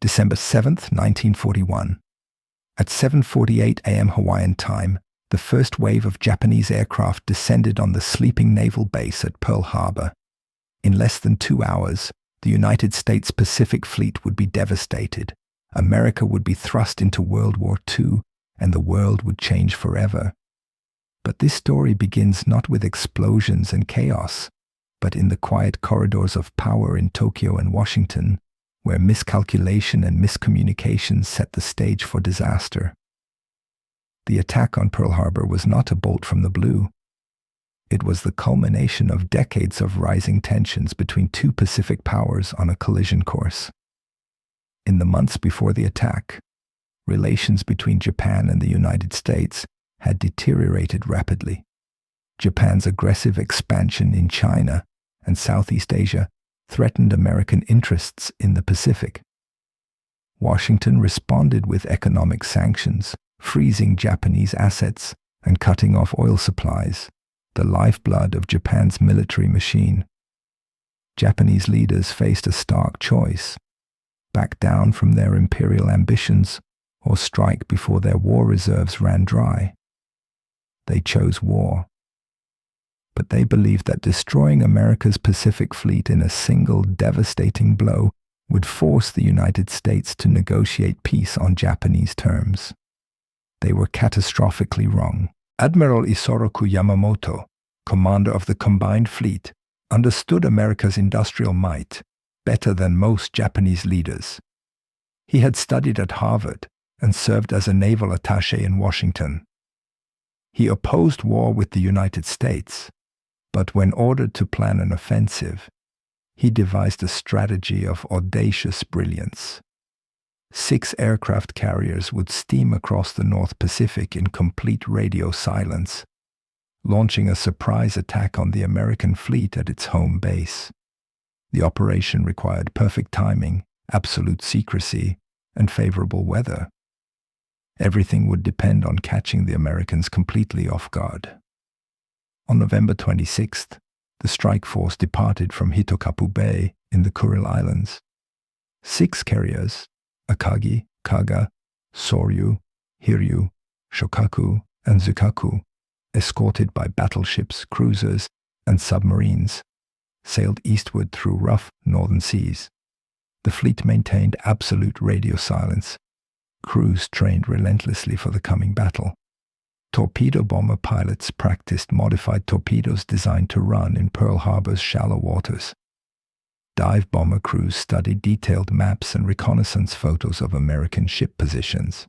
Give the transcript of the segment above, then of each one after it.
December 7th, 1941. At 7:48 AM Hawaiian time, the first wave of Japanese aircraft descended on the sleeping naval base at Pearl Harbor. In less than 2 hours, the United States Pacific Fleet would be devastated. America would be thrust into World War II, and the world would change forever. But this story begins not with explosions and chaos, but in the quiet corridors of power in Tokyo and Washington, where miscalculation and miscommunication set the stage for disaster. The attack on Pearl Harbor was not a bolt from the blue. It was the culmination of decades of rising tensions between two Pacific powers on a collision course. In the months before the attack, relations between Japan and the United States had deteriorated rapidly. Japan's aggressive expansion in China and Southeast Asia threatened American interests in the Pacific. Washington responded with economic sanctions, freezing Japanese assets and cutting off oil supplies, the lifeblood of Japan's military machine. Japanese leaders faced a stark choice: back down from their imperial ambitions or strike before their war reserves ran dry. They chose war. But they believed that destroying America's Pacific Fleet in a single devastating blow would force the United States to negotiate peace on Japanese terms. They were catastrophically wrong. Admiral Isoroku Yamamoto, commander of the Combined Fleet, understood America's industrial might better than most Japanese leaders. He had studied at Harvard and served as a naval attaché in Washington. He opposed war with the United States, but when ordered to plan an offensive, he devised a strategy of audacious brilliance. 6 aircraft carriers would steam across the North Pacific in complete radio silence, launching a surprise attack on the American fleet at its home base. The operation required perfect timing, absolute secrecy, and favorable weather. Everything would depend on catching the Americans completely off guard. On November 26th, the strike force departed from Hitokapu Bay in the Kuril Islands. 6 carriers, Akagi, Kaga, Soryu, Hiryu, Shokaku, and Zukaku, escorted by battleships, cruisers, and submarines, sailed eastward through rough northern seas. The fleet maintained absolute radio silence. Crews trained relentlessly for the coming battle. Torpedo bomber pilots practiced modified torpedoes designed to run in Pearl Harbor's shallow waters. Dive bomber crews studied detailed maps and reconnaissance photos of American ship positions.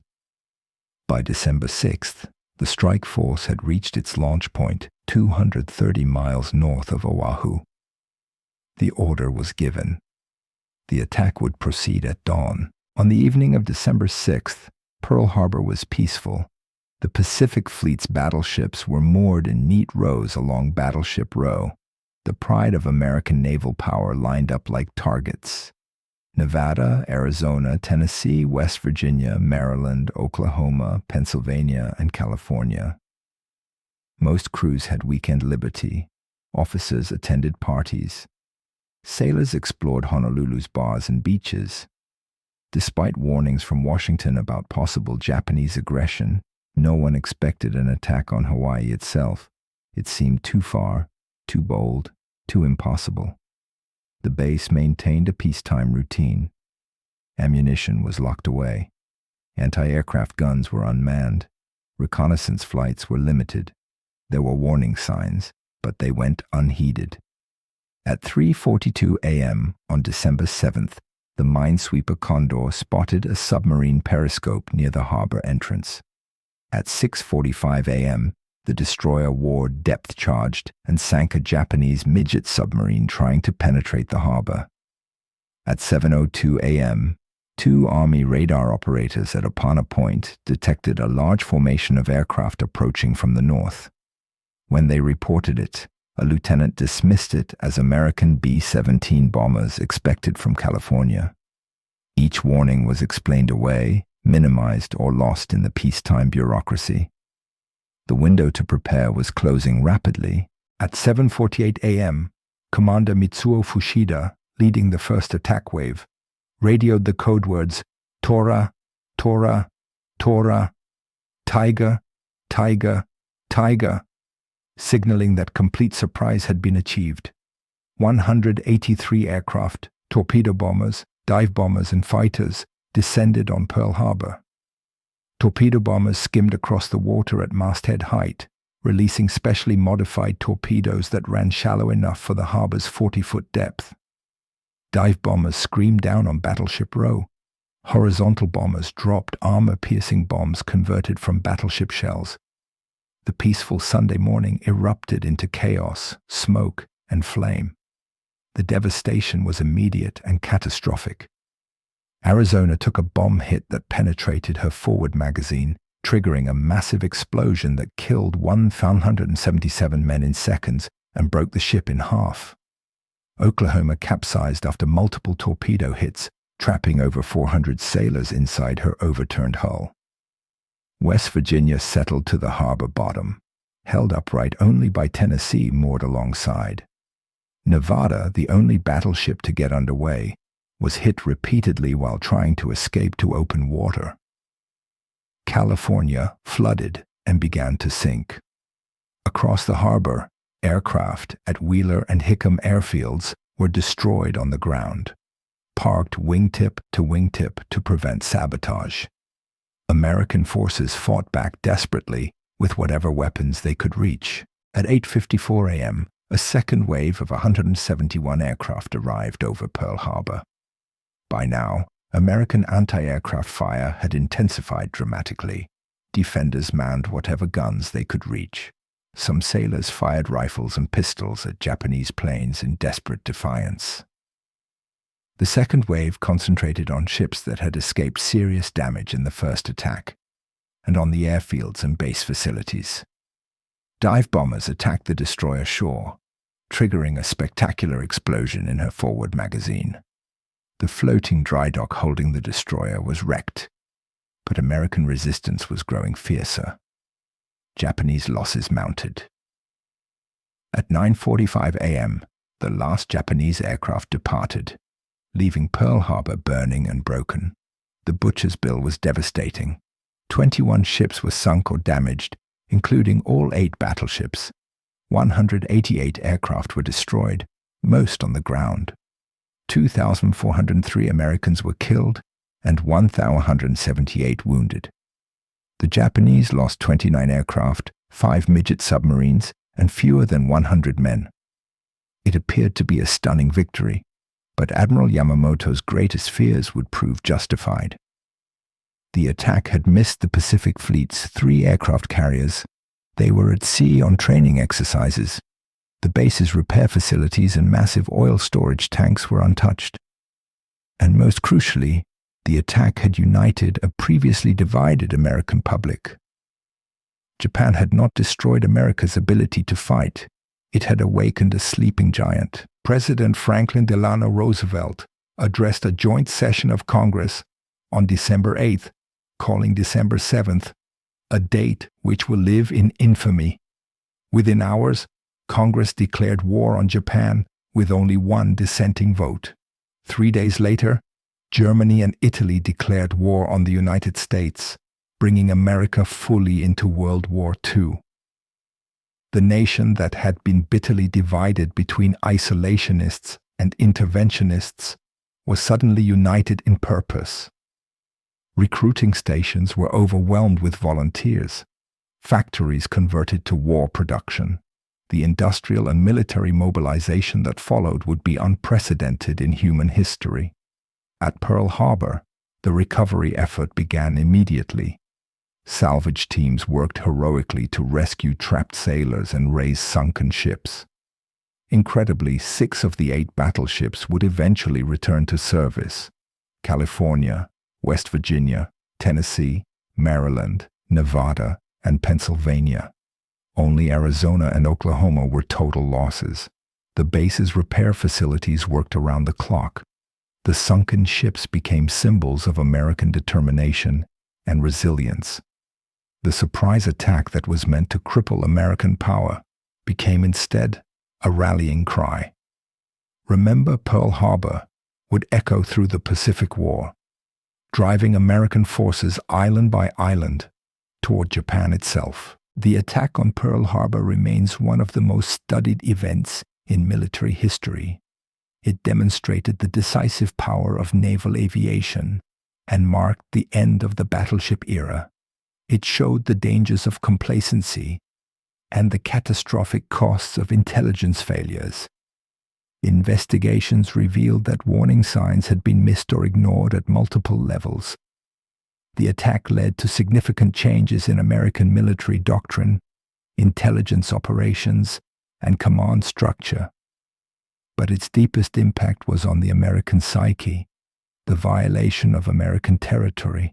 By December 6th, the strike force had reached its launch point 230 miles north of Oahu. The order was given. The attack would proceed at dawn. On the evening of December 6th, Pearl Harbor was peaceful. The Pacific Fleet's battleships were moored in neat rows along Battleship Row. The pride of American naval power lined up like targets. Nevada, Arizona, Tennessee, West Virginia, Maryland, Oklahoma, Pennsylvania, and California. Most crews had weekend liberty. Officers attended parties. Sailors explored Honolulu's bars and beaches. Despite warnings from Washington about possible Japanese aggression, no one expected an attack on Hawaii itself. It seemed too far, too bold, too impossible. The base maintained a peacetime routine. Ammunition was locked away. Anti-aircraft guns were unmanned. Reconnaissance flights were limited. There were warning signs, but they went unheeded. At 3:42 a.m. on December 7th, the minesweeper Condor spotted a submarine periscope near the harbor entrance. At 6:45 a.m., the destroyer wore depth-charged and sank a Japanese midget submarine trying to penetrate the harbor. At 7:02 a.m., 2 Army radar operators at Apana Point detected a large formation of aircraft approaching from the north. When they reported it, a lieutenant dismissed it as American B-17 bombers expected from California. Each warning was explained away, minimized, or lost in the peacetime bureaucracy. The window to prepare was closing rapidly. At 7:48 a.m., Commander Mitsuo Fushida, leading the first attack wave, radioed the code words Tora, Tora, Tora, Tiger, Tiger, Tiger, signaling that complete surprise had been achieved. 183 aircraft, torpedo bombers, dive bombers, and fighters descended on Pearl Harbor. Torpedo bombers skimmed across the water at masthead height, releasing specially modified torpedoes that ran shallow enough for the harbor's 40-foot depth. Dive bombers screamed down on Battleship Row. Horizontal bombers dropped armor-piercing bombs converted from battleship shells. The peaceful Sunday morning erupted into chaos, smoke, and flame. The devastation was immediate and catastrophic. Arizona took a bomb hit that penetrated her forward magazine, triggering a massive explosion that killed 177 men in seconds and broke the ship in half. Oklahoma capsized after multiple torpedo hits, trapping over 400 sailors inside her overturned hull. West Virginia settled to the harbor bottom, held upright only by Tennessee moored alongside. Nevada, the only battleship to get underway, was hit repeatedly while trying to escape to open water. California flooded and began to sink. Across the harbor, aircraft at Wheeler and Hickam airfields were destroyed on the ground, parked wingtip to prevent sabotage. American forces fought back desperately with whatever weapons they could reach. At 8:54 a.m., a second wave of 171 aircraft arrived over Pearl Harbor. By now, American anti-aircraft fire had intensified dramatically. Defenders manned whatever guns they could reach. Some sailors fired rifles and pistols at Japanese planes in desperate defiance. The second wave concentrated on ships that had escaped serious damage in the first attack, and on the airfields and base facilities. Dive bombers attacked the destroyer shore, triggering a spectacular explosion in her forward magazine. The floating dry dock holding the destroyer was wrecked, but American resistance was growing fiercer. Japanese losses mounted. At 9:45 a.m., the last Japanese aircraft departed, leaving Pearl Harbor burning and broken. The butcher's bill was devastating. 21 ships were sunk or damaged, including all 8 battleships. 188 aircraft were destroyed, most on the ground. 2,403 Americans were killed and 1,178 wounded. The Japanese lost 29 aircraft, 5 midget submarines, and fewer than 100 men. It appeared to be a stunning victory, but Admiral Yamamoto's greatest fears would prove justified. The attack had missed the Pacific Fleet's 3 aircraft carriers. They were at sea on training exercises. The base's repair facilities and massive oil storage tanks were untouched. And most crucially, the attack had united a previously divided American public. Japan had not destroyed America's ability to fight. It had awakened a sleeping giant. President Franklin Delano Roosevelt addressed a joint session of Congress on December 8th, calling December 7th a date which will live in infamy. Within hours, Congress declared war on Japan with only 1 dissenting vote. 3 days later, Germany and Italy declared war on the United States, bringing America fully into World War II. The nation that had been bitterly divided between isolationists and interventionists was suddenly united in purpose. Recruiting stations were overwhelmed with volunteers. Factories converted to war production. The industrial and military mobilization that followed would be unprecedented in human history. At Pearl Harbor, the recovery effort began immediately. Salvage teams worked heroically to rescue trapped sailors and raise sunken ships. Incredibly, 6 of the 8 battleships would eventually return to service. California, West Virginia, Tennessee, Maryland, Nevada, and Pennsylvania. Only Arizona and Oklahoma were total losses. The base's repair facilities worked around the clock. The sunken ships became symbols of American determination and resilience. The surprise attack that was meant to cripple American power became instead a rallying cry. Remember Pearl Harbor would echo through the Pacific War, driving American forces island by island toward Japan itself. The attack on Pearl Harbor remains one of the most studied events in military history. It demonstrated the decisive power of naval aviation and marked the end of the battleship era. It showed the dangers of complacency and the catastrophic costs of intelligence failures. Investigations revealed that warning signs had been missed or ignored at multiple levels. The attack led to significant changes in American military doctrine, intelligence operations, and command structure. But its deepest impact was on the American psyche, the violation of American territory.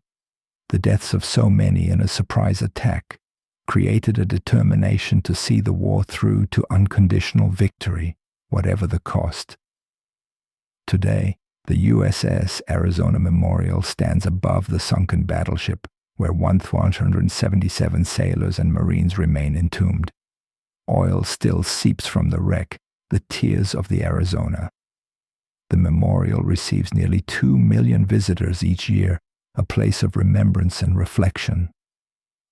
The deaths of so many in a surprise attack created a determination to see the war through to unconditional victory, whatever the cost. Today, the USS Arizona Memorial stands above the sunken battleship, where 177 sailors and Marines remain entombed. Oil still seeps from the wreck, the tears of the Arizona. The memorial receives nearly 2 million visitors each year, a place of remembrance and reflection.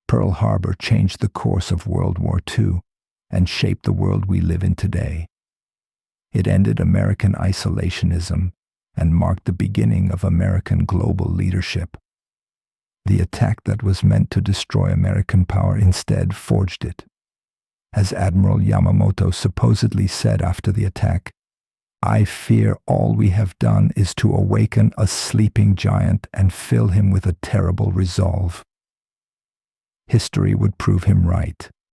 Pearl Harbor changed the course of World War II and shaped the world we live in today. It ended American isolationism and marked the beginning of American global leadership. The attack that was meant to destroy American power instead forged it. As Admiral Yamamoto supposedly said after the attack, "I fear all we have done is to awaken a sleeping giant and fill him with a terrible resolve." History would prove him right.